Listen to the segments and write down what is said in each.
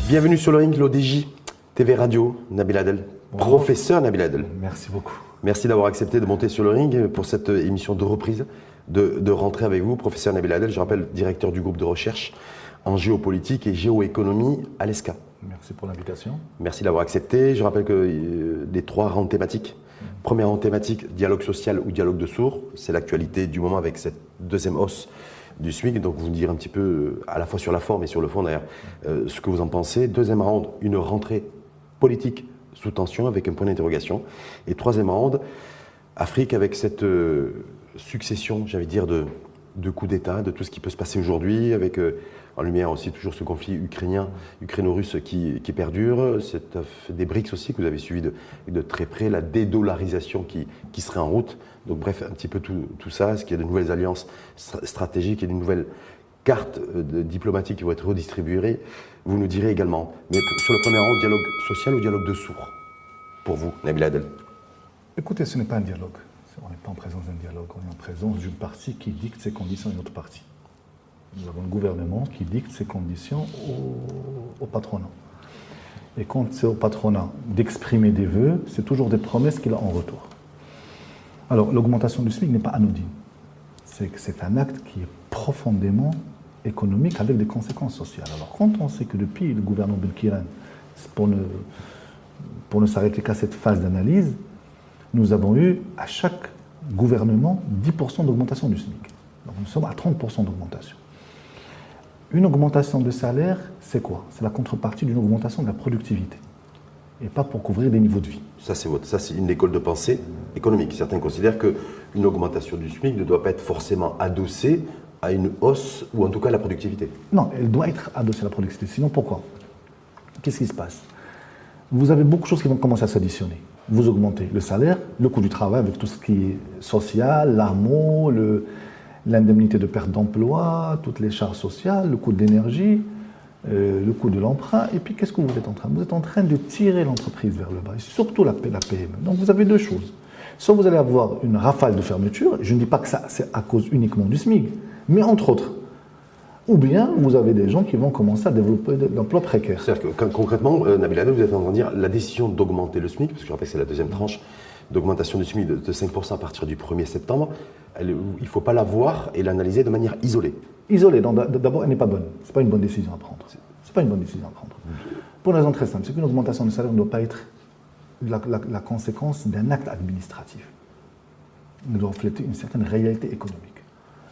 Bienvenue sur le ring, l'ODJ TV Radio, Nabil Adel. Bonjour. Professeur Nabil Adel. Merci beaucoup. Merci d'avoir accepté de monter sur le ring pour cette émission de reprise, de rentrée avec vous. Professeur Nabil Adel, je rappelle, directeur du groupe de recherche en géopolitique et géoéconomie à l'ESCA. Merci pour l'invitation. Merci d'avoir accepté. Je rappelle que les 3 rangs thématiques. Première rang thématique, dialogue social ou dialogue de sourds. C'est l'actualité du moment avec cette deuxième hausse du SMIC, donc vous nous direz un petit peu à la fois sur la forme et sur le fond d'ailleurs ce que vous en pensez. Deuxième round, une rentrée politique sous tension avec un point d'interrogation. Et troisième round, Afrique avec cette succession, j'allais dire, de coups d'État, de tout ce qui peut se passer aujourd'hui, avec en lumière aussi toujours ce conflit ukraino-russe qui perdure, des BRICS aussi que vous avez suivi de très près, la dédollarisation qui serait en route. Donc bref, un petit peu tout ça, est-ce qu'il y a de nouvelles alliances stratégiques et de nouvelles cartes diplomatiques qui vont être redistribuées, vous nous direz également. Mais sur le premier rang, dialogue social ou dialogue de sourds pour vous, Nabil Adel? Écoutez, ce n'est pas un dialogue. On n'est pas en présence d'un dialogue, on est en présence d'une partie qui dicte ses conditions à une autre partie. Nous avons un gouvernement qui dicte ses conditions au patronat. Et quand c'est au patronat d'exprimer des vœux, c'est toujours des promesses qu'il a en retour. Alors, l'augmentation du SMIC n'est pas anodine. C'est un acte qui est profondément économique avec des conséquences sociales. Alors, quand on sait que depuis le gouvernement Belkiran, pour ne s'arrêter qu'à cette phase d'analyse, nous avons eu à chaque gouvernement 10% d'augmentation du SMIC. Donc, nous sommes à 30% d'augmentation. Une augmentation de salaire, c'est quoi? C'est la contrepartie d'une augmentation de la productivité. Et pas pour couvrir des niveaux de vie. Ça, c'est une école de pensée économique. Certains considèrent qu'une augmentation du SMIC ne doit pas être forcément adossée à une hausse, ou en tout cas à la productivité. Non, elle doit être adossée à la productivité. Sinon, pourquoi? Qu'est-ce qui se passe? Vous avez beaucoup de choses qui vont commencer à s'additionner. Vous augmentez le salaire, le coût du travail avec tout ce qui est social, l'AMO, l'indemnité de perte d'emploi, toutes les charges sociales, le coût de l'énergie, le coût de l'emprunt. Et puis, qu'est-ce que vous êtes en train? Vous êtes en train de tirer l'entreprise vers le bas, et surtout la PME. Donc, vous avez deux choses. Soit vous allez avoir une rafale de fermeture, je ne dis pas que ça c'est à cause uniquement du SMIC, mais entre autres. Ou bien, vous avez des gens qui vont commencer à développer de l'emploi précaire. C'est-à-dire que concrètement, Nabil Adel, vous êtes en train de dire la décision d'augmenter le SMIC, parce que je rappelle que c'est la deuxième tranche d'augmentation du SMIC de 5% à partir du 1er septembre, il ne faut pas la voir et l'analyser de manière isolée. Isolée, d'abord, elle n'est pas bonne. Ce n'est pas une bonne décision à prendre. C'est pas une bonne décision à prendre. Pour une raison très simple, c'est qu'une augmentation de salaire ne doit pas être la conséquence d'un acte administratif. Elle doit refléter une certaine réalité économique.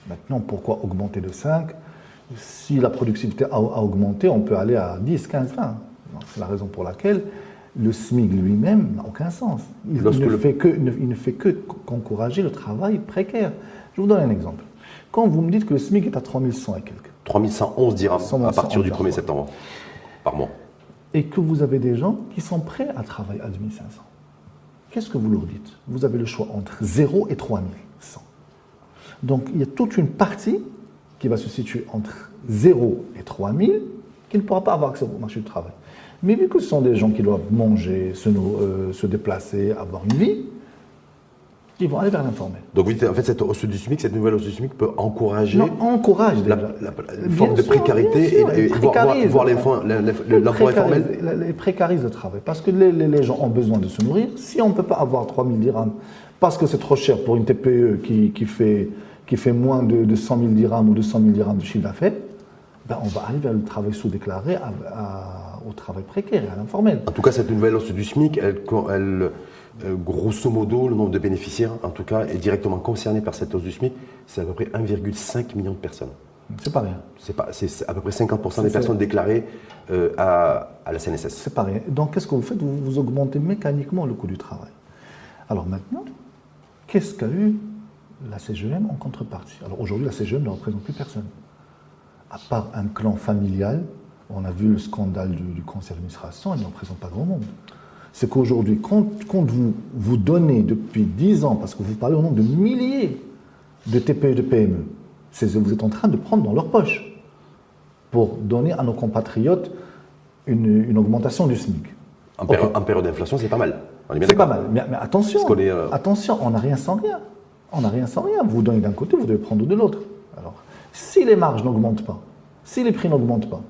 Maintenant, pourquoi augmenter de 5? Si la productivité a augmenté, on peut aller à 10, 15, 20. C'est la raison pour laquelle le SMIC lui-même n'a aucun sens. Il ne fait que qu'encourager le travail précaire. Je vous donne un exemple. Quand vous me dites que le SMIC est à 3100 et quelques. 3111 dirhams à partir du 1er septembre par mois. Et que vous avez des gens qui sont prêts à travailler à 2500. Qu'est-ce que vous leur dites? Vous avez le choix entre 0 et 3100. Donc il y a toute une partie qui va se situer entre 0 et 3000 qui ne pourra pas avoir accès au marché du travail. Mais vu que ce sont des gens qui doivent manger, se déplacer, avoir une vie, ils vont aller vers l'informel. Donc vous dites, en fait, cette hausse du SMIC, cette nouvelle hausse du SMIC peut encourager la forme de précarité et voir l'emploi informel. Elle précarise le travail, parce que les gens ont besoin de se nourrir. Si on ne peut pas avoir 3000 dirhams, parce que c'est trop cher pour une TPE qui fait moins de 100 000 dirhams ou 200 000 dirhams de chiffre d'affaires, ben on va aller vers le travail sous-déclaré, au travail précaire et à l'informel. En tout cas, cette nouvelle hausse du SMIC, grosso modo, le nombre de bénéficiaires, en tout cas, est directement concerné par cette hausse du SMIC. C'est à peu près 1,5 million de personnes. C'est pas rien. C'est à peu près 50% des personnes déclarées à la CNSS. C'est pas rien. Donc, qu'est-ce que vous faites? Vous augmentez mécaniquement le coût du travail. Alors maintenant, qu'est-ce qu'a eu la CGM en contrepartie? Alors aujourd'hui, la CGM ne représente plus personne. À part un clan familial, on a vu le scandale du conseil d'administration, elle ne représente pas grand monde. C'est qu'aujourd'hui, quand vous donnez depuis 10 ans, parce que vous parlez au nombre de milliers de TPE et de PME, vous êtes en train de prendre dans leur poche pour donner à nos compatriotes une augmentation du SMIC. En période d'inflation, c'est pas mal. C'est pas mal, mais attention, attention, on n'a rien sans rien. On n'a rien sans rien. Vous donnez d'un côté, vous devez prendre de l'autre. Alors, si les marges n'augmentent pas, si les prix n'augmentent pas,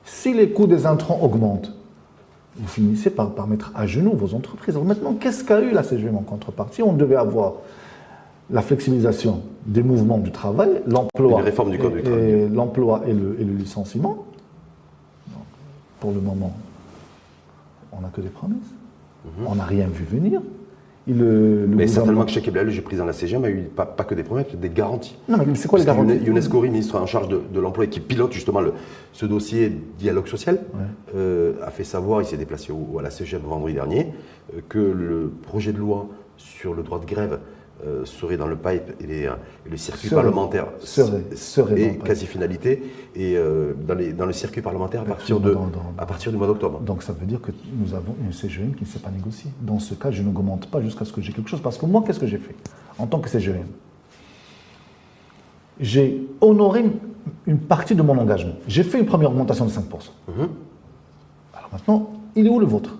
si les coûts des intrants augmentent, vous finissez par mettre à genoux vos entreprises. Alors maintenant, qu'est-ce qu'a eu la CGM en contrepartie? On devait avoir la flexibilisation des mouvements du travail, l'emploi et le licenciement. Donc, pour le moment, on n'a que des promesses. On n'a rien vu venir. Mais certainement que Cheikh Blahel, j'ai pris dans la CGM, a eu pas que des promesses, des garanties. Non, mais c'est quoi les garanties? Younes Khoury, ministre en charge de l'emploi et qui pilote justement ce dossier dialogue social, a fait savoir, il s'est déplacé à la CGM vendredi dernier, que le projet de loi sur le droit de grève serait dans le pipe et le circuit parlementaire serait quasi-finalité et dans le circuit parlementaire à partir du mois d'octobre. Donc ça veut dire que nous avons une CGM qui ne sait pas négocier. Dans ce cas, je n'augmente pas jusqu'à ce que j'ai quelque chose. Parce que moi, qu'est-ce que j'ai fait en tant que CGM? J'ai honoré une partie de mon engagement. J'ai fait une première augmentation de 5%. Alors maintenant, il est où le vôtre?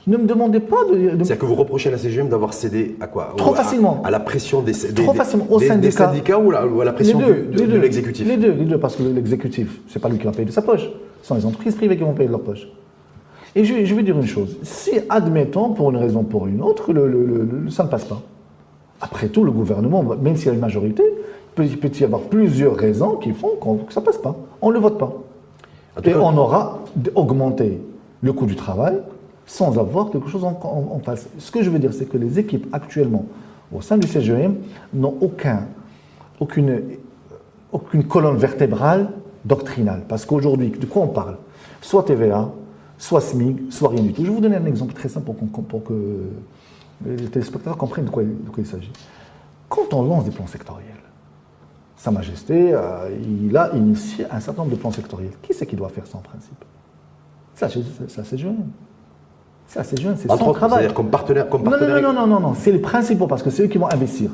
Ne me demandez pas de... C'est-à-dire que vous reprochez à la CGM d'avoir cédé à quoi? Trop facilement. À la pression des syndicats ou à la pression de l'exécutif? Les deux, parce que l'exécutif, ce n'est pas lui qui va payer de sa poche. Ce sont les entreprises privées qui vont payer de leur poche. Et je vais dire une chose. Si, admettons, pour une raison ou pour une autre, ça ne passe pas. Après tout, le gouvernement, même s'il y a une majorité, il peut y avoir plusieurs raisons qui font que ça ne passe pas. On ne le vote pas. Et on aura augmenté le coût du travail sans avoir quelque chose en face. Ce que je veux dire, c'est que les équipes actuellement au sein du CGM n'ont aucune colonne vertébrale doctrinale. Parce qu'aujourd'hui, de quoi on parle? Soit TVA, soit SMIC, soit rien du tout. Je vais vous donner un exemple très simple pour que les téléspectateurs comprennent de quoi il s'agit. Quand on lance des plans sectoriels, Sa Majesté, il a initié un certain nombre de plans sectoriels. Qui c'est qui doit faire ça en principe? C'est la CGM. C'est assez jeune, c'est son travail. C'est-à-dire comme partenaire. Non, c'est les principaux parce que c'est eux qui vont investir.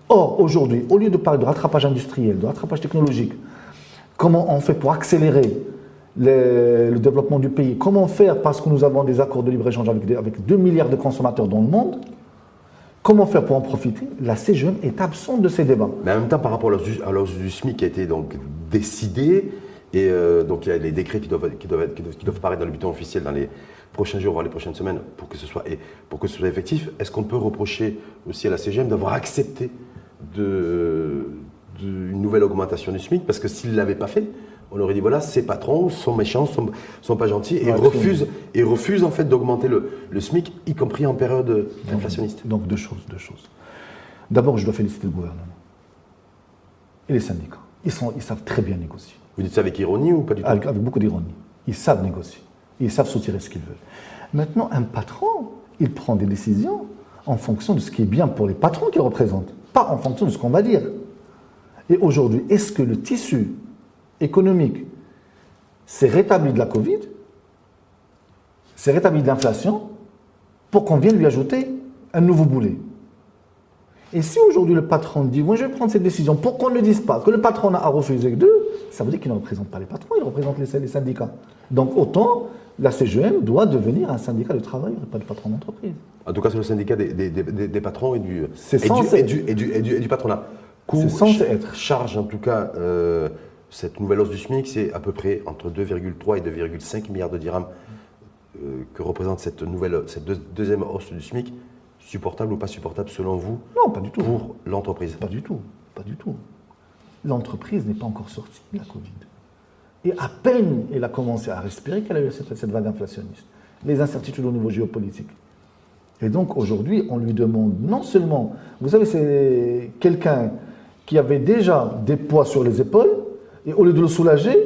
Or, aujourd'hui, au lieu de parler de rattrapage industriel, de rattrapage technologique, comment on fait pour accélérer le développement du pays, comment faire parce que nous avons des accords de libre-échange avec 2 milliards de consommateurs dans le monde, comment faire pour en profiter? La CGM est absente de ces débats. Mais en même temps, par rapport à l'hausse du SMIC qui a été donc décidée, et donc il y a les décrets qui doivent paraître dans le bulletin officiel dans les prochains jours, voire les prochaines semaines, pour que ce soit effectif. Est-ce qu'on peut reprocher aussi à la CGM d'avoir accepté une nouvelle augmentation du SMIC? Parce que s'ils ne l'avaient pas fait, on aurait dit voilà, ces patrons sont méchants, sont pas gentils et refusent en fait d'augmenter le SMIC, y compris en période inflationniste. Donc deux choses. D'abord, je dois féliciter le gouvernement et les syndicats. Ils savent très bien négocier. Vous dites ça avec ironie ou pas du tout? Avec beaucoup d'ironie. Ils savent négocier. Ils savent soutirer ce qu'ils veulent. Maintenant, un patron, il prend des décisions en fonction de ce qui est bien pour les patrons qu'il représente, pas en fonction de ce qu'on va dire. Et aujourd'hui, est-ce que le tissu économique s'est rétabli de la Covid, s'est rétabli de l'inflation, pour qu'on vienne lui ajouter un nouveau boulet? Et si aujourd'hui le patron dit « moi je vais prendre cette décision » pour qu'on ne dise pas que le patron a refusé d'eux, ça veut dire qu'il ne représente pas les patrons, il représente les syndicats. Donc autant la CGM doit devenir un syndicat de travail, pas de patron d'entreprise. En tout cas, c'est le syndicat des patrons et du patronat. C'est censé être. Charge en tout cas, cette nouvelle hausse du SMIC, c'est à peu près entre 2,3 et 2,5 milliards de dirhams que représente cette deuxième hausse du SMIC. Supportable ou pas supportable selon vous? Non, pas du tout. Pour l'entreprise? Pas du tout. L'entreprise n'est pas encore sortie de la Covid. Et à peine elle a commencé à respirer qu'elle a eu cette vague inflationniste. Les incertitudes au niveau géopolitique. Et donc aujourd'hui, on lui demande non seulement, vous savez, c'est quelqu'un qui avait déjà des poids sur les épaules, et au lieu de le soulager,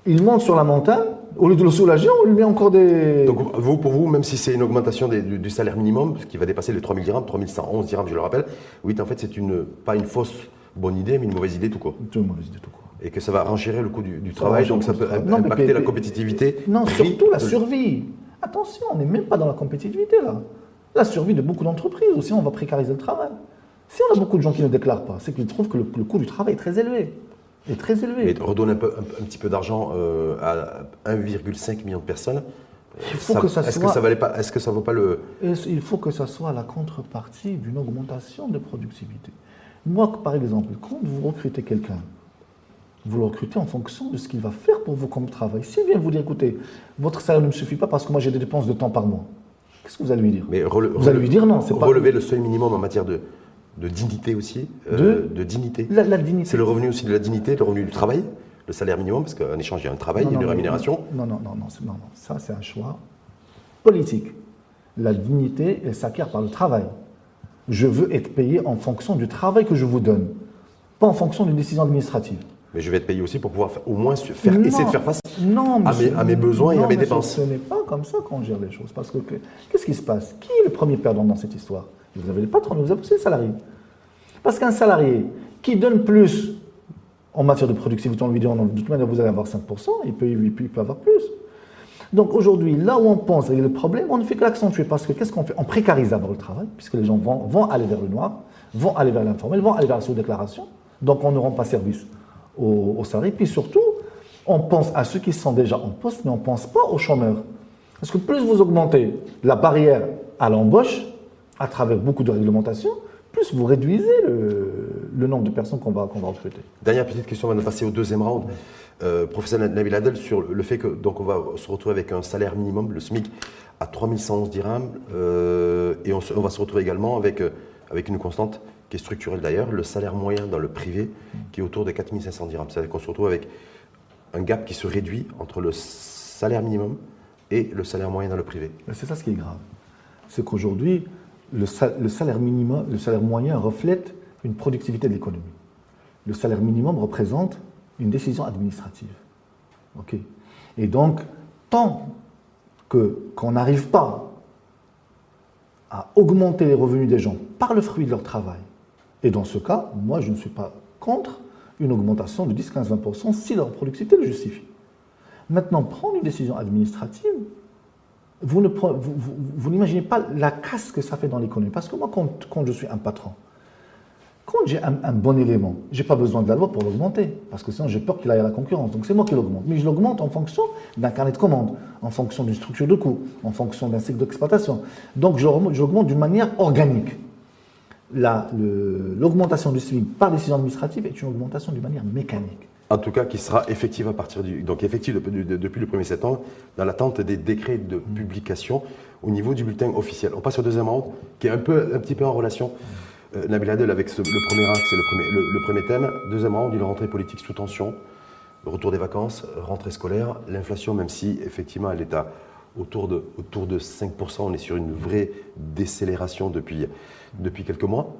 il monte sur la montagne. Au lieu de le soulager, on lui met encore des... Donc pour vous, même si c'est une augmentation du salaire minimum, ce qui va dépasser les 3 000 dirhams, 3 111 dirhams, je le rappelle, oui, en fait, c'est pas une fausse bonne idée, mais une mauvaise idée tout court. Une mauvaise idée tout court. Et que ça va renchérir le coût du travail, donc ça peut impacter la compétitivité. Non, surtout la survie. Attention, on n'est même pas dans la compétitivité là. La survie de beaucoup d'entreprises, aussi on va précariser le travail. Si on a beaucoup de gens qui ne déclarent pas, c'est qu'ils trouvent que le coût du travail est très élevé. Mais redonner un petit peu d'argent à 1,5 million de personnes, Il faut que ça soit... Est-ce que ça ne vaut pas le... Il faut que ça soit la contrepartie d'une augmentation de productivité. Moi, par exemple, quand vous recrutez quelqu'un, vous le recrutez en fonction de ce qu'il va faire pour vous comme travail. S'il vient vous dire, écoutez, votre salaire ne me suffit pas parce que moi j'ai des dépenses de temps par mois, qu'est-ce que vous allez lui dire? Mais vous allez lui dire non, c'est pas... Relever le seuil minimum en matière de dignité aussi. De dignité. La dignité. C'est le revenu aussi de la dignité, le revenu du travail, le salaire minimum, parce qu'en échange, il y a un travail, une rémunération. Non, ça c'est un choix politique. La dignité, elle s'acquiert par le travail. Je veux être payé en fonction du travail que je vous donne, pas en fonction d'une décision administrative. Mais je vais être payé aussi pour pouvoir au moins essayer de faire face à mes besoins et à mes dépenses. Ce n'est pas comme ça qu'on gère les choses. Parce que qu'est-ce qui se passe? Qui est le premier perdant dans cette histoire? Vous avez les patrons, vous avez aussi les salariés. Parce qu'un salarié qui donne plus en matière de productivité, on lui dit de toute manière vous allez avoir 5%, il peut avoir plus. Donc aujourd'hui, là où on pense régler le problème, on ne fait que l'accentuer. Parce que qu'est-ce qu'on fait? On précarise d'abord le travail, puisque les gens vont aller vers le noir, vont aller vers l'informel, vont aller vers la sous-déclaration. Donc on ne rend pas service aux salariés. Puis surtout, on pense à ceux qui sont déjà en poste, mais on ne pense pas aux chômeurs. Parce que plus vous augmentez la barrière à l'embauche, à travers beaucoup de réglementations, plus vous réduisez le nombre de personnes qu'on va recruter. Dernière petite question avant de passer au deuxième round. Professeur Nabil Adel, sur le fait que donc on va se retrouver avec un salaire minimum, le SMIC, à 3111 dirhams, et on va se retrouver également avec une constante qui est structurelle d'ailleurs, le salaire moyen dans le privé, qui est autour de 4500 dirhams. C'est-à-dire qu'on se retrouve avec un gap qui se réduit entre le salaire minimum et le salaire moyen dans le privé. C'est ça ce qui est grave. C'est qu'aujourd'hui, le salaire minimum, le salaire moyen reflète une productivité de l'économie. Le salaire minimum représente une décision administrative. Ok. Et donc, tant qu'on n'arrive pas à augmenter les revenus des gens par le fruit de leur travail, et dans ce cas, moi je ne suis pas contre une augmentation de 10, 15, 20% si leur productivité le justifie. Maintenant, prendre une décision administrative, vous n'imaginez pas la casse que ça fait dans l'économie. Parce que moi, quand je suis un patron, quand j'ai un bon élément, je n'ai pas besoin de la loi pour l'augmenter, parce que sinon j'ai peur qu'il aille à la concurrence. Donc c'est moi qui l'augmente. Mais je l'augmente en fonction d'un carnet de commandes, en fonction d'une structure de coût, en fonction d'un cycle d'exploitation. Donc j'augmente d'une manière organique. L'augmentation du SMIC par décision administrative est une augmentation d'une manière mécanique. En tout cas, qui sera effective à partir donc effective depuis le 1er septembre, dans l'attente des décrets de publication au niveau du bulletin officiel. On passe au deuxième round, qui est un petit peu en relation, Nabil Adel, avec le premier axe et le premier thème. Deuxième round, une rentrée politique sous tension, le retour des vacances, rentrée scolaire, l'inflation, même si effectivement elle est autour de 5%, on est sur une vraie décélération depuis quelques mois.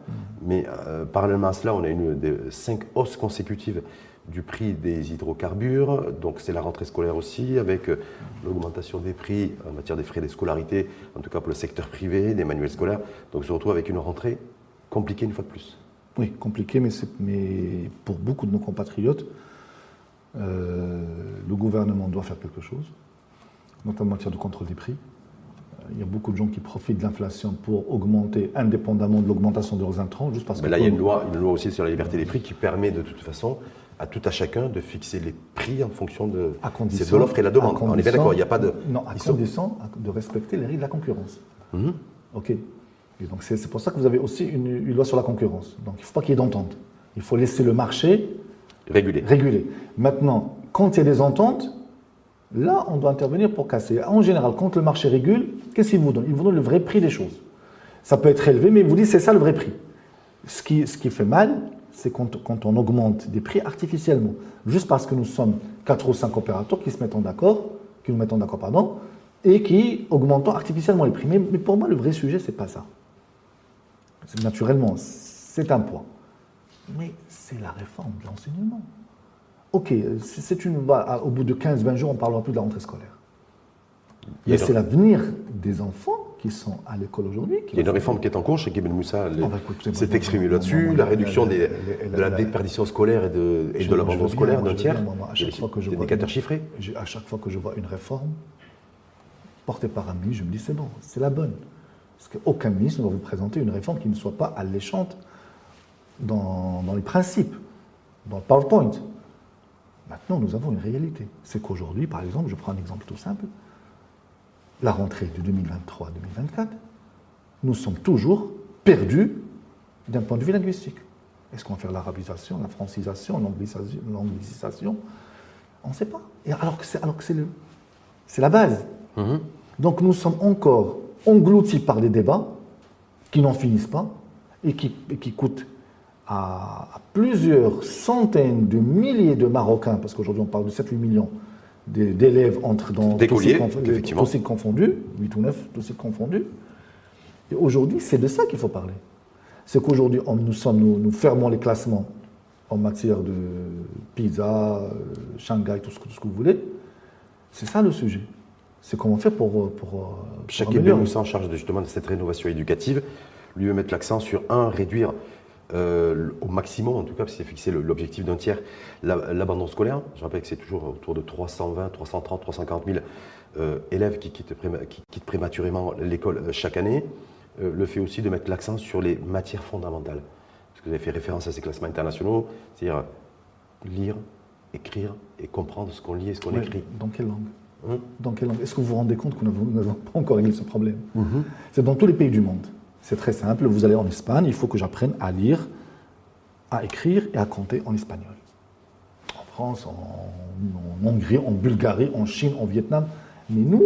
Mais parallèlement à cela, on a une des 5 hausses consécutives du prix des hydrocarbures, donc c'est la rentrée scolaire aussi, avec l'augmentation des prix en matière des frais de scolarité, en tout cas pour le secteur privé, des manuels scolaires. Donc on se retrouve avec une rentrée compliquée une fois de plus. Oui, compliquée, mais pour beaucoup de nos compatriotes, le gouvernement doit faire quelque chose, notamment en matière de contrôle des prix. Il y a beaucoup de gens qui profitent de l'inflation pour augmenter indépendamment de l'augmentation de leurs intrants, juste parce que... Mais là, il y a une loi aussi sur la liberté des prix qui permet de toute façon à tout à chacun de fixer les prix en fonction de l'offre et la demande. On est bien d'accord, il n'y a pas de... Non, à condition de respecter les règles de la concurrence. OK. Et donc c'est pour ça que vous avez aussi une loi sur la concurrence. Donc il ne faut pas qu'il y ait d'entente. Il faut laisser le marché réguler. Maintenant, quand il y a des ententes, là, on doit intervenir pour casser. En général, quand le marché régule, qu'est-ce qu'il vous donne? Il vous donne le vrai prix des choses. Ça peut être élevé, mais il vous dit c'est ça le vrai prix. Ce qui fait mal, c'est quand on augmente des prix artificiellement. Juste parce que nous sommes 4 ou 5 opérateurs qui nous mettent en d'accord, et qui augmentent artificiellement les prix. Mais pour moi, le vrai sujet, ce n'est pas ça. Naturellement, c'est un point. Mais c'est la réforme de l'enseignement. Ok, au bout de 15-20 jours, on ne parlera plus de la rentrée scolaire. Mais c'est l'avenir des enfants qui sont à l'école aujourd'hui. Il y a une réforme qui est en cours, chez Ibn Moussa s'est exprimé là-dessus, la réduction de la déperdition scolaire et de l'abandon scolaire d'un tiers, des indicateurs chiffrés. À chaque fois que je vois une réforme portée par un ministre, je me dis c'est bon, c'est la bonne. Parce qu'aucun ministre ne va vous présenter une réforme qui ne soit pas alléchante dans les principes, dans le PowerPoint. Maintenant, nous avons une réalité. C'est qu'aujourd'hui, par exemple, je prends un exemple tout simple, la rentrée de 2023-2024, nous sommes toujours perdus d'un point de vue linguistique. Est-ce qu'on va faire l'arabisation, la francisation, l'anglicisation? On ne sait pas. Et alors que c'est la base. Donc nous sommes encore engloutis par des débats qui n'en finissent pas et qui coûtent à plusieurs centaines de milliers de Marocains, parce qu'aujourd'hui on parle de 7-8 millions d'élèves entrent dans tous cycles confondus, 8 ou 9 tous cycles confondus. Et aujourd'hui, c'est de ça qu'il faut parler. C'est qu'aujourd'hui, nous fermons les classements en matière de PISA, Shanghai, tout ce que vous voulez. C'est ça le sujet. C'est comment on fait pour Chakib Benmoussa, en charge justement de cette rénovation éducative, lui veut mettre l'accent sur réduire au maximum, en tout cas, parce qu'il s'est fixé l'objectif d'un tiers, l'abandon scolaire. Je rappelle que c'est toujours autour de 320, 330, 340 000 élèves qui quittent prématurément l'école chaque année. Le fait aussi de mettre l'accent sur les matières fondamentales. Parce que vous avez fait référence à ces classements internationaux, c'est-à-dire lire, écrire et comprendre ce qu'on lit et ce qu'on écrit. Dans quelle langue Dans quelle langue? Est-ce que vous vous rendez compte que nous n'avons pas encore réglé ce problème? C'est dans tous les pays du monde. C'est très simple. Vous allez en Espagne, il faut que j'apprenne à lire, à écrire et à compter en espagnol. En France, en Hongrie, en Bulgarie, en Chine, en Vietnam. Mais nous,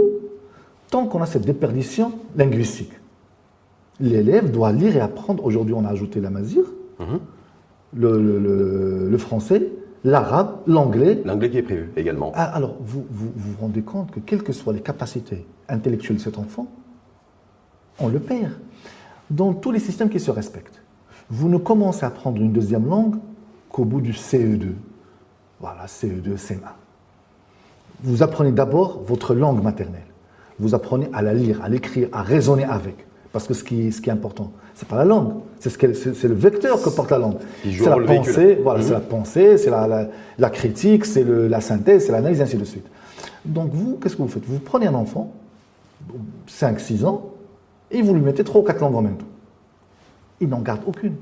tant qu'on a cette déperdition linguistique, l'élève doit lire et apprendre. Aujourd'hui, on a ajouté la mazir, le français, l'arabe, l'anglais. L'anglais qui est prévu également. Alors, vous rendez compte que quelles que soient les capacités intellectuelles de cet enfant, on le perd. Dans tous les systèmes qui se respectent, vous ne commencez à apprendre une deuxième langue qu'au bout du CE2. Voilà, CE2, CM1. Vous apprenez d'abord votre langue maternelle. Vous apprenez à la lire, à l'écrire, à raisonner avec. Parce que ce qui est important, c'est pas la langue, c'est le vecteur que porte la langue. C'est la pensée, voilà, c'est la pensée, c'est la critique, c'est la synthèse, c'est l'analyse, ainsi de suite. Donc vous, qu'est-ce que vous faites? Vous prenez un enfant, 5-6 ans, et vous lui mettez 3 ou 4 langues en même temps. Il n'en garde aucune.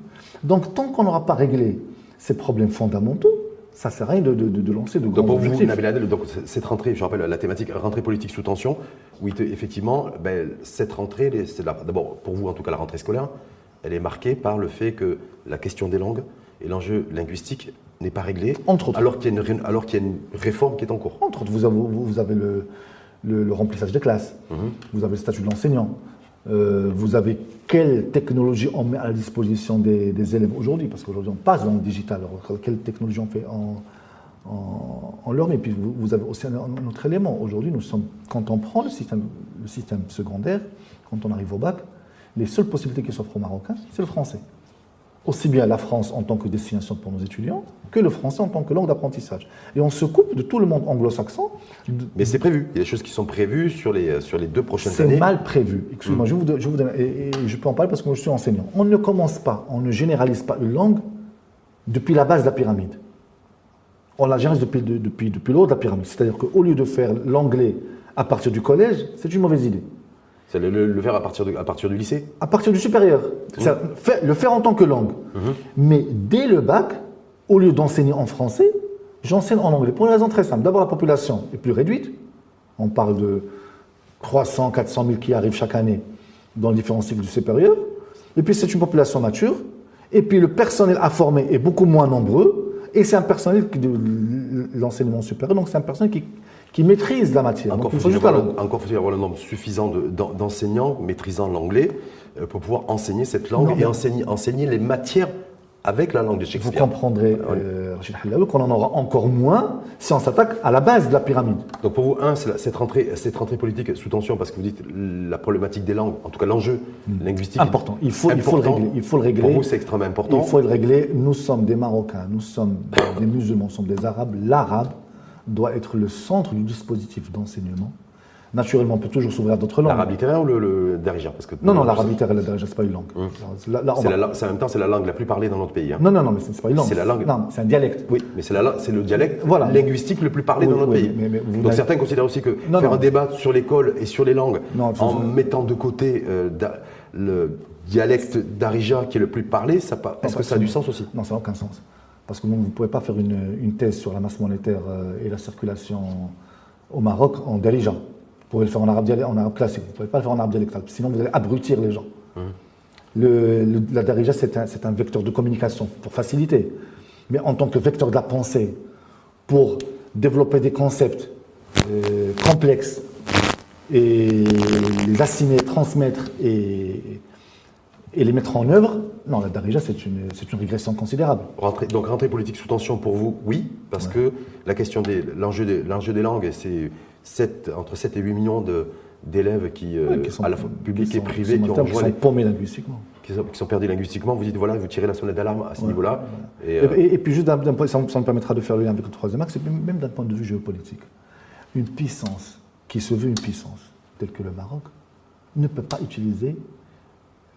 Donc tant qu'on n'aura pas réglé ces problèmes fondamentaux, ça ne sert à rien de lancer de grands objectifs. Vous, Nabil Adel, donc cette rentrée, je rappelle la thématique rentrée politique sous tension, où effectivement, cette rentrée, c'est d'abord pour vous en tout cas la rentrée scolaire, elle est marquée par le fait que la question des langues et l'enjeu linguistique n'est pas réglé, entre autres. Alors qu'il y a une réforme qui est en cours. Entre autres, vous avez le remplissage des classes, vous avez le statut de l'enseignant, vous avez quelle technologie on met à la disposition des élèves aujourd'hui, parce qu'aujourd'hui on passe dans le digital, alors quelle technologie on fait en leur, et puis vous avez aussi un autre élément. Aujourd'hui, quand on prend le système secondaire, quand on arrive au bac, les seules possibilités qui s'offrent aux Marocains, c'est le français. Aussi bien la France en tant que destination pour nos étudiants, que le français en tant que langue d'apprentissage. Et on se coupe de tout le monde anglo-saxon. Mais c'est prévu. Il y a des choses qui sont prévues sur les 2 prochaines années. C'est mal prévu. Excusez-moi, je vous donne, et je peux en parler parce que moi je suis enseignant. On ne commence pas, on ne généralise pas une langue depuis la base de la pyramide. On la généralise depuis le haut de la pyramide. C'est-à-dire qu'au lieu de faire l'anglais à partir du collège, c'est une mauvaise idée. C'est le faire à partir du lycée? À partir du supérieur. Le faire en tant que langue. Mais dès le bac, au lieu d'enseigner en français, j'enseigne en anglais. Pour une raison très simple. D'abord, la population est plus réduite. On parle de 300, 400 000 qui arrivent chaque année dans les différents cycles du supérieur. Et puis, c'est une population mature. Et puis, le personnel à former est beaucoup moins nombreux. Et c'est un personnel de l'enseignement supérieur. Donc, c'est un personnel qui maîtrise la matière. Encore faut-il avoir le nombre suffisant d'enseignants maîtrisant l'anglais pour pouvoir enseigner cette langue et enseigner les matières avec la langue de Shakespeare. Vous comprendrez, Rachid Hallaoui, qu'on en aura encore moins si on s'attaque à la base de la pyramide. Donc pour vous, c'est cette rentrée politique sous tension, parce que vous dites la problématique des langues, en tout cas l'enjeu linguistique. Important. Il faut le régler. Pour vous, c'est extrêmement important. Il faut le régler. Nous sommes des Marocains, nous sommes des musulmans, nous sommes des Arabes. L'arabe doit être le centre du dispositif d'enseignement. Naturellement, on peut toujours s'ouvrir à d'autres langues. L'arabe littéraire ou le darija? Non, l'arabe littéraire et le darija, ce n'est pas une langue. En même temps, c'est la langue la plus parlée dans notre pays. Non, mais ce n'est pas une langue. C'est la langue. Non, c'est un dialecte. Oui, mais c'est le dialecte linguistique le plus parlé dans notre pays. Donc certains considèrent aussi que faire un débat sur l'école et sur les langues, en mettant de côté le dialecte darija qui est le plus parlé, est-ce que ça a du sens aussi? Non, ça n'a aucun sens. Parce que vous ne pouvez pas faire une thèse sur la masse monétaire et la circulation au Maroc en darija. Vous pouvez le faire en arabe classique, vous ne pouvez pas le faire en arabe dialectal, sinon vous allez abrutir les gens. La darija, c'est un vecteur de communication pour faciliter. Mais en tant que vecteur de la pensée, pour développer des concepts complexes et les assimiler, transmettre et les mettre en œuvre, non, la darija, c'est une régression considérable. Donc rentrée politique sous tension pour vous, oui, parce que la question l'enjeu des langues, c'est entre 7 et 8 millions d'élèves qui sont, à la fois publics et privés, qui sont paumés linguistiquement. Qui sont perdus linguistiquement. Vous dites, voilà, vous tirez la sonnette d'alarme à ce niveau-là. Et puis juste d'un point, ça me permettra de faire le lien avec le troisième axe, c'est même d'un point de vue géopolitique. Une puissance qui se veut une puissance, telle que le Maroc, ne peut pas utiliser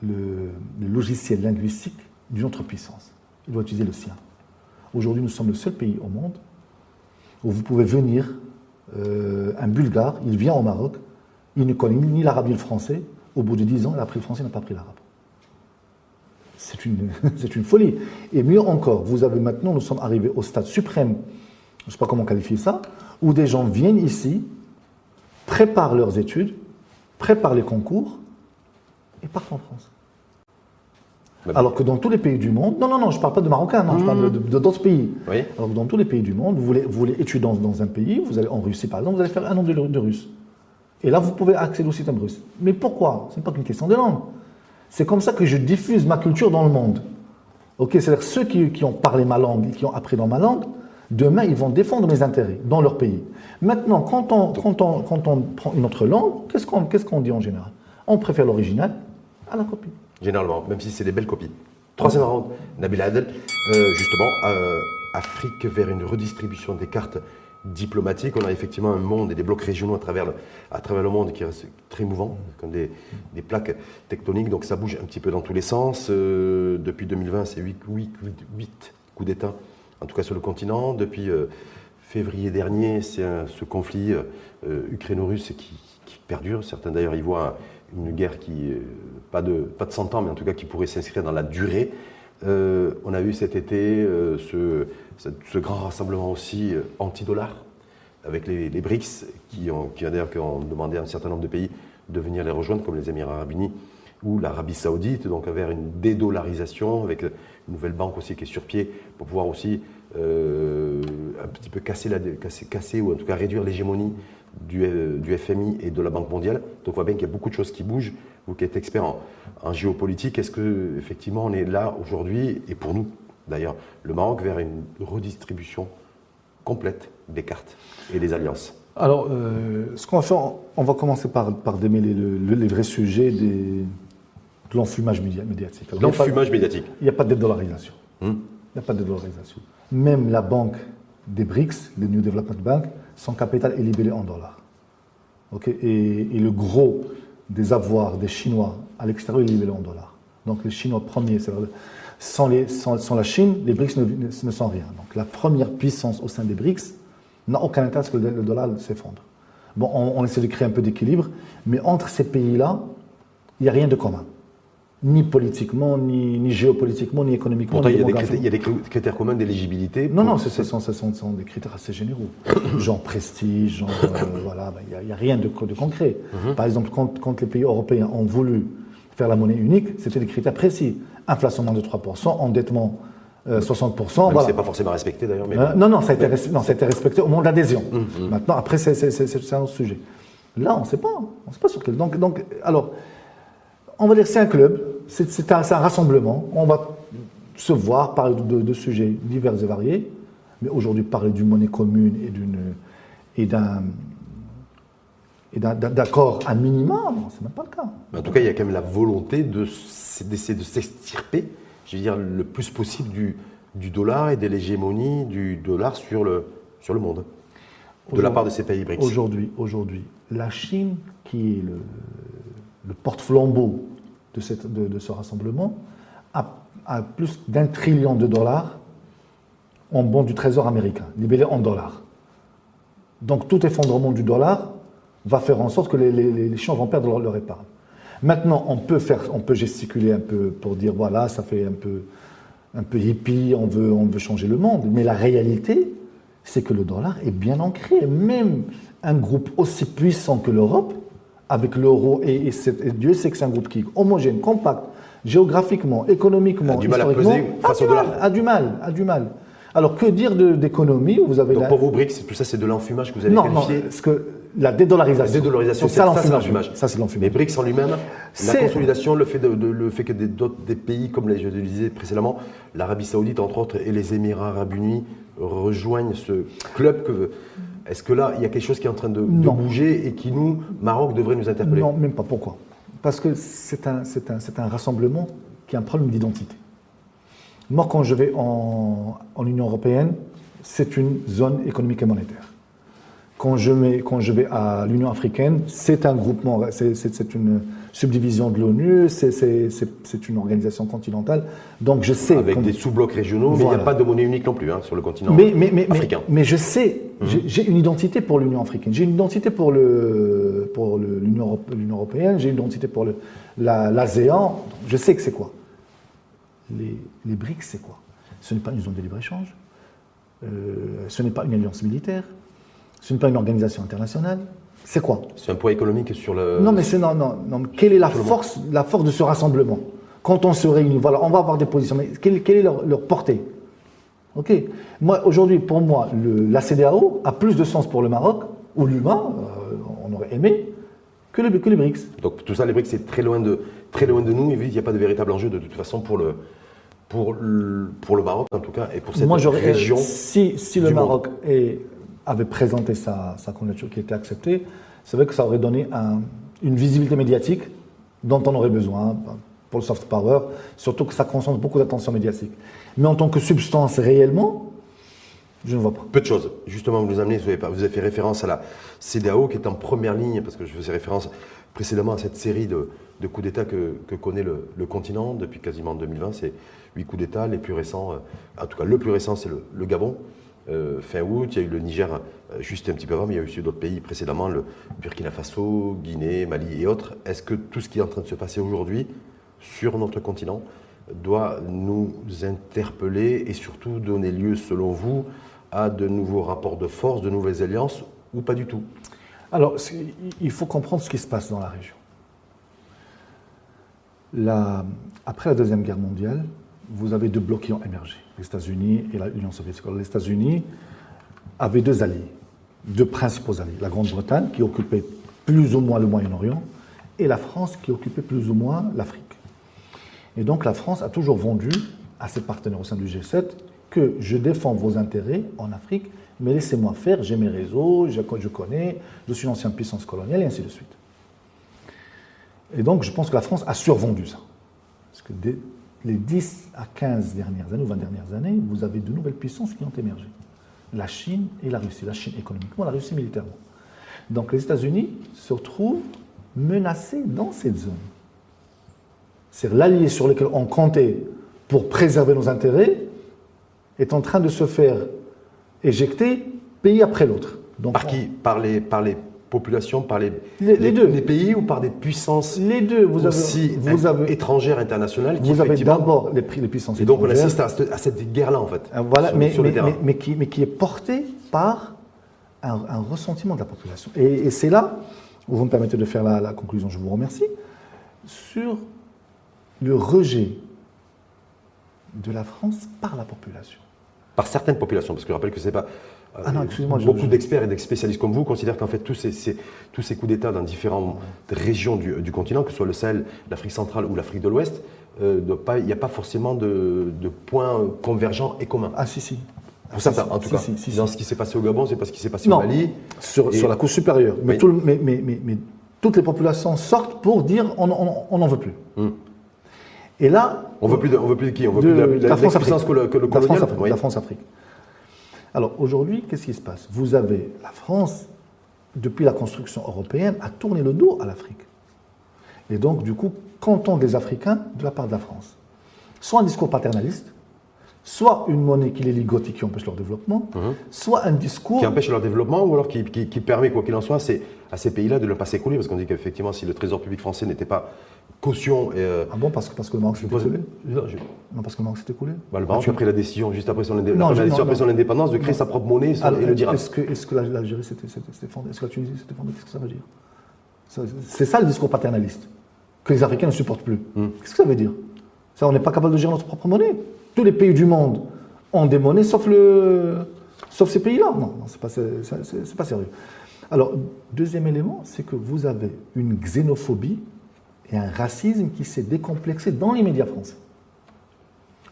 le logiciel linguistique d'une autre puissance. Il doit utiliser le sien. Aujourd'hui, nous sommes le seul pays au monde où vous pouvez venir, un Bulgare, il vient au Maroc, il ne connaît ni l'arabe ni le français, au bout de 10 ans, il a appris le français, il n'a pas appris l'arabe. C'est une folie. Et mieux encore, nous sommes arrivés au stade suprême, je ne sais pas comment qualifier ça, où des gens viennent ici, préparent leurs études, préparent les concours, et partent en France. Alors que dans tous les pays du monde, non, je ne parle pas de Marocains, je parle d'autres pays. Oui. Alors que dans tous les pays du monde, vous voulez étudier dans un pays, vous allez en Russie par exemple, vous allez faire un an de russe. Et là, vous pouvez accéder au système russe. Mais pourquoi? Ce n'est pas qu'une question de langue. C'est comme ça que je diffuse ma culture dans le monde. C'est-à-dire ceux qui ont parlé ma langue et qui ont appris dans ma langue, demain, ils vont défendre mes intérêts dans leur pays. Maintenant, quand on prend une autre langue, qu'est-ce qu'on dit en général? On préfère l'original à la copie. Généralement, même si c'est des belles copies. Troisième round, Nabil Adel, justement, Afrique vers une redistribution des cartes diplomatiques. On a effectivement un monde et des blocs régionaux à travers le monde qui restent très mouvants, comme des plaques tectoniques, donc ça bouge un petit peu dans tous les sens. Depuis 2020, c'est 8 coups d'État, en tout cas sur le continent. Depuis février dernier, c'est ce conflit ukraino-russe qui perdure. Certains d'ailleurs y voient une guerre qui, pas de 100 ans, mais en tout cas qui pourrait s'inscrire dans la durée. On a eu cet été ce grand rassemblement aussi anti-dollar avec les BRICS qui ont demandé à un certain nombre de pays de venir les rejoindre, comme les Émirats arabes unis ou l'Arabie saoudite, donc vers une dédollarisation, avec une nouvelle banque aussi qui est sur pied pour pouvoir aussi un petit peu casser ou en tout cas réduire l'hégémonie du FMI et de la Banque mondiale. Donc on voit bien qu'il y a beaucoup de choses qui bougent. Vous qui êtes expert en géopolitique, est-ce qu'effectivement on est là aujourd'hui, et pour nous d'ailleurs, le Maroc, vers une redistribution complète des cartes et des alliances? Alors, ce qu'on va faire, on va commencer par démêler les vrais sujets de l'enfumage médiatique. L'enfumage médiatique. Il n'y a pas de dédollarisation. Il n'y a pas de dédollarisation. Même la banque des BRICS, les New Development Bank, son capital est libellé en dollars. Et le gros des avoirs des Chinois à l'extérieur est libellé en dollars. Donc les Chinois premiers, sans la Chine, les BRICS ne sont rien. Donc la première puissance au sein des BRICS n'a aucun intérêt à ce que le dollar s'effondre. Bon, on essaie de créer un peu d'équilibre, mais entre ces pays-là, il n'y a rien de commun. Ni politiquement, ni géopolitiquement, ni économiquement. Pourtant, il y a des critères communs d'éligibilité. Non, ce sont des critères assez généraux. Genre prestige, voilà, il n'y a rien de concret. Par exemple, quand les pays européens ont voulu faire la monnaie unique, c'était des critères précis. Inflation moins de 3%, endettement 60%. Même voilà. C'est pas forcément respecté d'ailleurs. Mais non, ça a été respecté au moment de l'adhésion. Maintenant, après, c'est un autre sujet. Là, on ne sait pas sur quel. Donc, alors, on va dire que c'est un club, c'est un rassemblement. On va se voir, parler de sujets divers et variés, mais aujourd'hui, parler d'une monnaie commune et d'un d'accord à minima, non, c'est même pas le cas. En tout cas, il y a quand même la volonté d'essayer de s'extirper, je veux dire, le plus possible du dollar et de l'hégémonie du dollar sur le monde, de la part de ces pays BRICS. Aujourd'hui, la Chine, qui est le porte-flambeau de ce rassemblement, a plus d'1 trillion de dollars en bons du trésor américain, libellés en dollars. Donc tout effondrement du dollar va faire en sorte que les Chinois vont perdre leur épargne. Maintenant, on peut gesticuler un peu pour dire voilà, ça fait un peu hippie, on veut changer le monde. Mais la réalité, c'est que le dollar est bien ancré. Même un groupe aussi puissant que l'Europe, avec l'euro, et Dieu sait que c'est un groupe qui est homogène, compact, géographiquement, économiquement, a du mal à historiquement, peser face au dollar. a du mal. Alors que dire d'économie, vous avez Donc pour vous, BRICS, tout ça c'est de l'enfumage que vous avez qualifié? Non, parce que la dédollarisation. La dédollarisation, c'est l'enfumage. Ça, c'est l'enfumage. Mais BRICS en lui-même, la consolidation, le fait que des pays, comme je le disais précédemment, l'Arabie Saoudite entre autres et les Émirats Arabes Unis rejoignent ce club est-ce que là, il y a quelque chose qui est en train de bouger et qui nous, Maroc, devrait nous interpeller? Non, même pas. Pourquoi? Parce que c'est un rassemblement qui a un problème d'identité. Moi, quand je vais en Union européenne, c'est une zone économique et monétaire. Quand je vais à l'Union africaine, c'est un groupement, c'est une subdivision de l'ONU, c'est une organisation continentale. Donc je sais. Avec des sous-blocs régionaux, mais il n'y a pas de monnaie unique non plus sur le continent africain. Mais je sais, j'ai une identité pour l'Union africaine, j'ai une identité pour l'Union européenne, j'ai une identité pour l'ASEAN. Je sais que c'est quoi. Les BRICS, c'est quoi? Ce n'est pas une zone de libre-échange, ce n'est pas une alliance militaire, ce n'est pas une organisation internationale. C'est quoi? C'est un poids économique sur le... Non, mais quelle est la force de ce rassemblement? Quand on se réunit, voilà, on va avoir des positions, mais quelle est leur portée? Ok. Moi, aujourd'hui, pour moi, la CEDEAO a plus de sens pour le Maroc, ou l'UMA, on aurait aimé, que les BRICS. Donc tout ça, les BRICS, c'est très loin de nous, et il n'y a pas de véritable enjeu de toute façon pour le Maroc en tout cas, et pour cette région. Si le Maroc avait présenté sa candidature qui était acceptée, c'est vrai que ça aurait donné une visibilité médiatique dont on aurait besoin pour le soft power, surtout que ça concentre beaucoup d'attention médiatique. Mais en tant que substance réellement, je ne vois pas. Peu de choses. Justement, vous avez fait référence à la CEDEAO qui est en première ligne, parce que je faisais référence précédemment à cette série de coups d'État que connaît le continent depuis quasiment 2020. C'est 8 coups d'État, les plus récents, en tout cas le plus récent c'est le Gabon, fin août, il y a eu le Niger juste un petit peu avant, mais il y a eu aussi d'autres pays précédemment, le Burkina Faso, Guinée, Mali et autres. Est-ce que tout ce qui est en train de se passer aujourd'hui sur notre continent doit nous interpeller et surtout donner lieu, selon vous, à de nouveaux rapports de force, de nouvelles alliances, ou pas du tout? Alors, il faut comprendre ce qui se passe dans la région. Après la Deuxième Guerre mondiale, vous avez deux blocs qui ont émergé, les États-Unis et l'Union soviétique. Alors, les États-Unis avaient deux alliés, deux principaux alliés. La Grande-Bretagne, qui occupait plus ou moins le Moyen-Orient, et la France, qui occupait plus ou moins l'Afrique. Et donc, la France a toujours vendu à ses partenaires au sein du G7 que je défends vos intérêts en Afrique, mais laissez-moi faire, j'ai mes réseaux, je connais, je suis une ancienne puissance coloniale, et ainsi de suite. Et donc, je pense que la France a survendu ça. Parce que les 10 à 15 dernières années, ou 20 dernières années, vous avez de nouvelles puissances qui ont émergé. La Chine et la Russie. La Chine économiquement, la Russie militairement. Donc, les États-Unis se retrouvent menacés dans cette zone. C'est l'allié sur lequel on comptait pour préserver nos intérêts est en train de se faire éjecter pays après l'autre. Donc, par qui? Par les populations, par les deux. Les pays ou par des puissances les deux. Vous avez étrangères, internationales qui vous avez d'abord les puissances étrangères. Et donc on assiste à cette guerre-là en fait. Voilà, sur le terrain. Mais qui est portée par un ressentiment de la population. Et c'est là où vous me permettez de faire la conclusion, je vous remercie, sur le rejet de la France par la population. Par certaines populations, parce que je rappelle que c'est pas... beaucoup d'experts et de spécialistes comme vous considèrent qu'en fait tous ces coups d'État dans différentes régions du continent, que ce soit le Sahel, l'Afrique centrale ou l'Afrique de l'Ouest, il n'y a pas forcément de points convergents et communs. Ah si. Pour certains, en tout cas. Dans ce qui s'est passé au Gabon, c'est pas ce qui s'est passé au Mali. Sur la couche supérieure. Mais, mais toutes les populations sortent pour dire on n'en veut plus. Et là... On veut plus de qui? On veut plus de la France-Afrique que le colonial. La France-Afrique. Alors aujourd'hui, qu'est-ce qui se passe? Vous avez la France, depuis la construction européenne, a tourné le dos à l'Afrique. Et donc, du coup, qu'entendent les Africains de la part de la France? Soit un discours paternaliste, soit une monnaie qui les ligote et qui empêche leur développement, soit un discours... Qui empêche leur développement ou alors qui permet, quoi qu'il en soit, à ces pays-là de ne pas s'écrouler, parce qu'on dit qu'effectivement, si le trésor public français n'était pas caution. Ah bon, parce que le Maroc s'était écoulé? Non, Non, parce que le Maroc s'était écoulé? le Maroc a pris la décision juste après son, Non, après son indépendance de créer sa propre monnaie et le dirham. Est-ce que l'Algérie s'était fondée? Est-ce que la Tunisie s'était fondée? Qu'est-ce que ça veut dire? C'est ça le discours paternaliste, que les Africains ne supportent plus. Qu'est-ce que ça veut dire? Ça, on n'est pas capable de gérer notre propre monnaie. Tous les pays du monde ont des monnaies, sauf ces pays-là. Non, c'est pas sérieux. Alors, deuxième élément, c'est que vous avez une xénophobie et un racisme qui s'est décomplexé dans les médias français.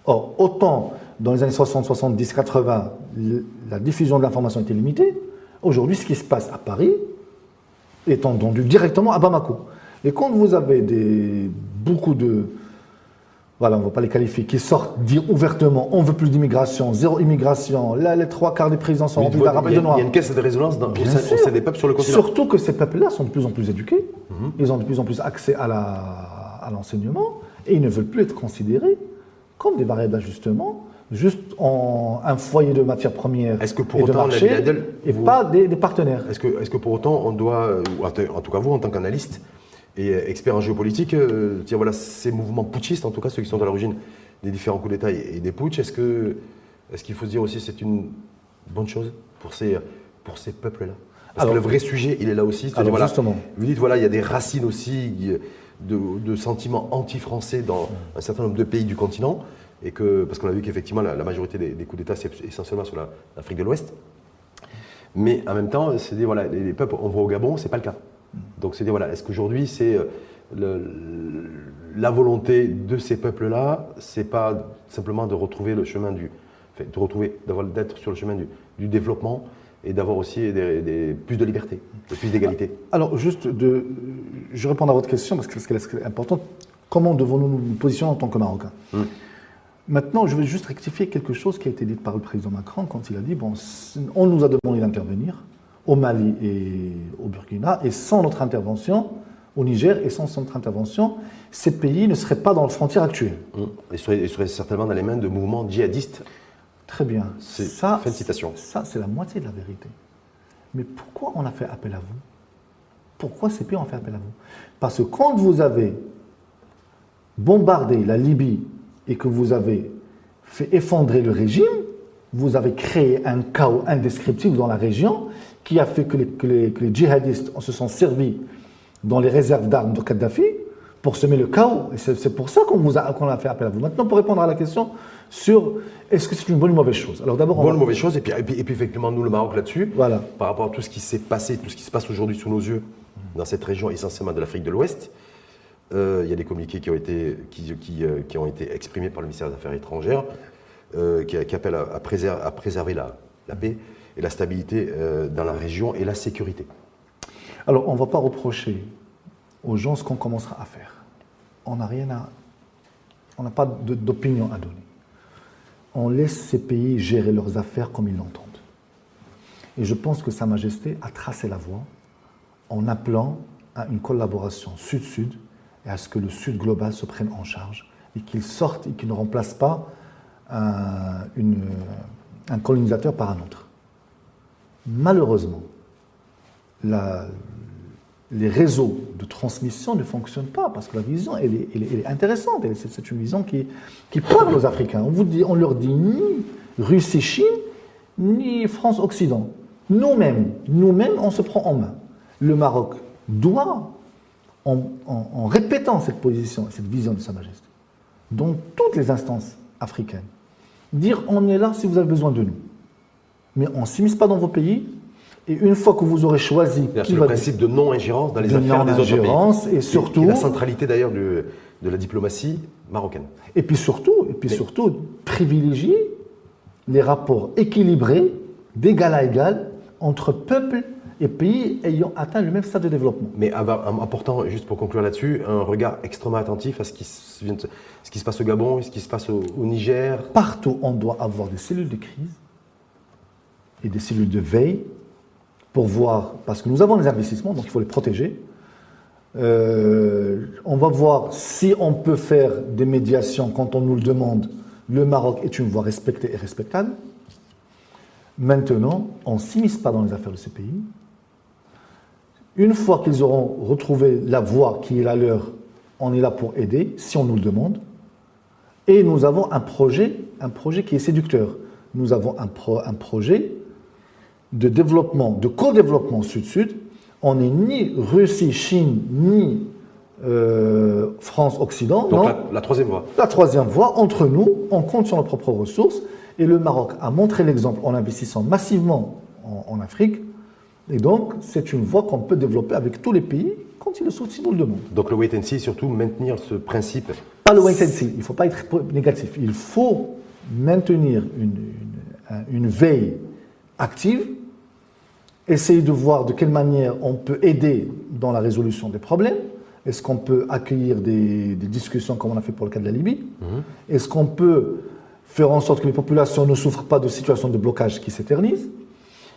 Or, autant dans les années 60, 70, 80, la diffusion de l'information était limitée, aujourd'hui, ce qui se passe à Paris est entendu directement à Bamako. Et quand vous avez beaucoup de... Voilà, on ne va pas les qualifier, qui sortent dire ouvertement on ne veut plus d'immigration, zéro immigration, là les 3/4 des présidents sont remplis d'arabes et de noirs. Il y a une caisse de résonance au sein des peuples sur le continent. Surtout que ces peuples-là sont de plus en plus éduqués, ils ont de plus en plus accès à l'enseignement et ils ne veulent plus être considérés comme des variables d'ajustement, juste un foyer de matières premières et de marché et pas des partenaires. Est-ce que pour autant on doit, ou en tout cas vous en tant qu'analyste, et expert en géopolitique, dire voilà, ces mouvements putschistes, en tout cas ceux qui sont à l'origine des différents coups d'État et des putschs, est-ce qu'il faut se dire aussi que c'est une bonne chose pour ces peuples-là? Parce que le vrai sujet, il est là aussi. Alors voilà, justement. Vous dites, voilà, il y a des racines aussi de sentiments anti-français dans un certain nombre de pays du continent, et parce qu'on a vu qu'effectivement la majorité des coups d'État, c'est essentiellement sur l'Afrique de l'Ouest. Mais en même temps, c'est dire, voilà, les peuples, on voit au Gabon, c'est pas le cas. Donc c'est dire, voilà, est-ce qu'aujourd'hui c'est la volonté de ces peuples-là, c'est pas simplement de retrouver le chemin d'être sur le chemin du développement et d'avoir aussi plus de liberté, plus d'égalité? Alors juste, je réponds à votre question parce qu'elle est importante. Comment devons-nous nous positionner en tant que Marocains? Maintenant, je vais juste rectifier quelque chose qui a été dit par le président Macron quand il a dit bon, on nous a demandé d'intervenir au Mali et au Burkina, et sans notre intervention, au Niger, et sans notre intervention, ces pays ne seraient pas dans la frontière actuelle. Ils seraient certainement dans les mains de mouvements djihadistes. Très bien. Fin de citation. Ça, c'est la moitié de la vérité. Mais pourquoi on a fait appel à vous? Pourquoi ces pays ont fait appel à vous? Parce que quand vous avez bombardé la Libye et que vous avez fait effondrer le régime, vous avez créé un chaos indescriptible dans la région qui a fait que les djihadistes se sont servis dans les réserves d'armes de Kadhafi pour semer le chaos. Et c'est pour ça qu'on a fait appel à vous. Maintenant, pour répondre à la question sur est-ce que c'est une bonne ou mauvaise chose? Alors d'abord, bonne ou mauvaise chose, et puis effectivement, nous, le Maroc, là-dessus, voilà. Par rapport à tout ce qui s'est passé, tout ce qui se passe aujourd'hui sous nos yeux, dans cette région essentiellement de l'Afrique de l'Ouest, il y a des communiqués qui ont été exprimés par le ministère des Affaires étrangères, qui appellent à préserver la paix et la stabilité dans la région et la sécurité. Alors, on ne va pas reprocher aux gens ce qu'on commencera à faire. On n'a pas d'opinion à donner. On laisse ces pays gérer leurs affaires comme ils l'entendent. Et je pense que Sa Majesté a tracé la voie en appelant à une collaboration Sud-Sud et à ce que le Sud global se prenne en charge et qu'il sorte et qu'il ne remplace pas un colonisateur par un autre. Malheureusement, les réseaux de transmission ne fonctionnent pas parce que la vision, elle est intéressante. C'est une vision qui parle aux Africains. On leur dit ni Russie-Chine, ni France-Occident. Nous-mêmes, on se prend en main. Le Maroc doit, en répétant cette position, cette vision de Sa Majesté, dans toutes les instances africaines, dire on est là si vous avez besoin de nous. Mais on ne s'immisce pas dans vos pays. Et une fois que vous aurez choisi... C'est le principe de non-ingérence dans les affaires des autres pays. Et surtout... Et la centralité d'ailleurs de la diplomatie marocaine. Et puis surtout, privilégier les rapports équilibrés, d'égal à égal, entre peuples et pays ayant atteint le même stade de développement. Mais important, juste pour conclure là-dessus, un regard extrêmement attentif à ce qui se passe au Gabon, ce qui se passe au Niger. Partout, on doit avoir des cellules de crise et des cellules de veille pour voir, parce que nous avons des investissements, donc il faut les protéger. On va voir si on peut faire des médiations quand on nous le demande. Le Maroc est une voie respectée et respectable. Maintenant, on ne s'immisce pas dans les affaires de ces pays. Une fois qu'ils auront retrouvé la voie qui est la leur, on est là pour aider, si on nous le demande. Et nous avons un projet qui est séducteur. Nous avons un projet de développement, de co-développement Sud-Sud. On n'est ni Russie, Chine, ni France, Occident. Donc non. la troisième voie. La troisième voie, entre nous, on compte sur nos propres ressources. Et le Maroc a montré l'exemple en investissant massivement en Afrique. Et donc, c'est une voie qu'on peut développer avec tous les pays quand ils le souhaitent, si nous le demandent. Donc le wait and see, surtout maintenir ce principe. Pas le wait and see, il ne faut pas être négatif. Il faut maintenir une veille active, essayer de voir de quelle manière on peut aider dans la résolution des problèmes. Est-ce qu'on peut accueillir des discussions comme on a fait pour le cas de la Libye? Est-ce qu'on peut faire en sorte que les populations ne souffrent pas de situations de blocage qui s'éternisent?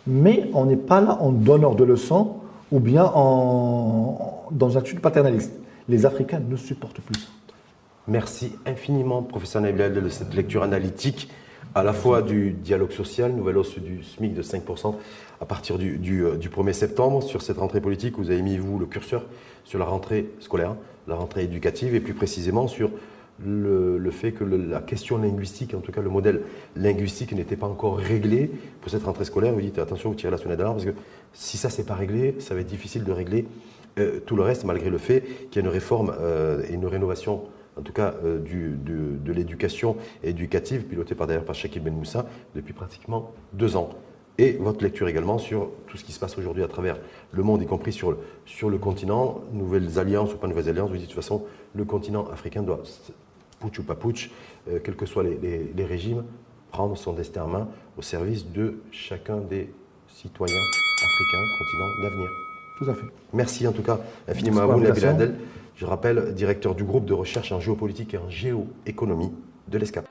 Mais on n'est pas là en donneur de leçons ou bien dans une attitude paternaliste. Les Africains ne supportent plus ça. Merci infiniment, professeur Nabil Adel, de cette lecture analytique à la fois du dialogue social, nouvelle hausse du SMIC de 5% à partir du 1er septembre. Sur cette rentrée politique, vous avez mis, vous, le curseur sur la rentrée scolaire, la rentrée éducative et plus précisément sur le fait que la question linguistique, en tout cas le modèle linguistique n'était pas encore réglé pour cette rentrée scolaire. Vous dites attention, vous tirez la sonnette d'alarme parce que si ça c'est pas réglé, ça va être difficile de régler tout le reste, malgré le fait qu'il y a une réforme et une rénovation, en tout cas de l'éducation éducative, pilotée d'ailleurs par Chakib Ben Moussa depuis pratiquement 2 ans. Et votre lecture également sur tout ce qui se passe aujourd'hui à travers le monde, y compris sur le continent, nouvelles alliances ou pas nouvelles alliances. Vous dites de toute façon, le continent africain doit, putsch ou pas putsch, quels que soient les régimes, prendre son destin en main au service de chacun des citoyens africains, continent d'avenir. Tout à fait. Merci en tout cas infiniment à vous, Nabil Adel. Je rappelle, directeur du groupe de recherche en géopolitique et en géoéconomie de l'ESCAP.